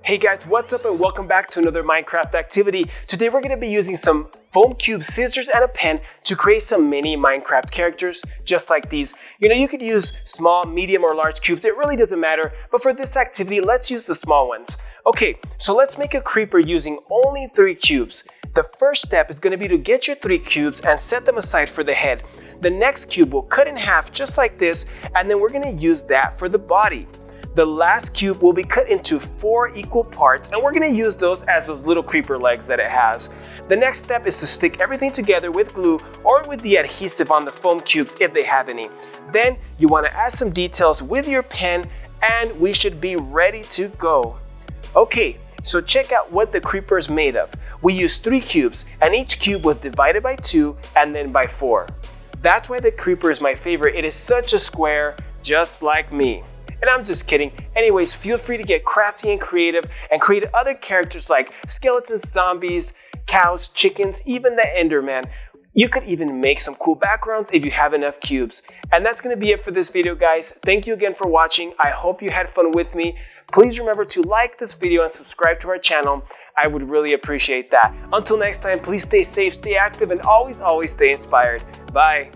Hey guys, what's up and welcome back to another Minecraft activity. Today we're going to be using some foam cubes, scissors, and a pen to create some mini Minecraft characters just like these. You could use small, medium, or large cubes. It really doesn't matter, but for this activity, let's use the small ones. Okay, so let's make a creeper using only 3 cubes. The first step is going to be to get your 3 cubes and set them aside for the head. The next cube will cut in half just like this, and then we're going to use that for the body. The last cube will be cut into 4 equal parts, and we're going to use those as those little creeper legs that it has. The next step is to stick everything together with glue or with the adhesive on the foam cubes if they have any. Then you want to add some details with your pen and we should be ready to go. Okay, so check out what the creeper is made of. We used 3 cubes and each cube was divided by 2 and then by 4. That's why the creeper is my favorite. It is such a square, just like me. And I'm just kidding. Anyways, feel free to get crafty and creative and create other characters like skeletons, zombies, cows, chickens, even the Enderman. You could even make some cool backgrounds if you have enough cubes. And that's going to be it for this video, guys. Thank you again for watching. I hope you had fun with me. Please remember to like this video and subscribe to our channel. I would really appreciate that. Until next time, please stay safe, stay active, and always stay inspired. Bye.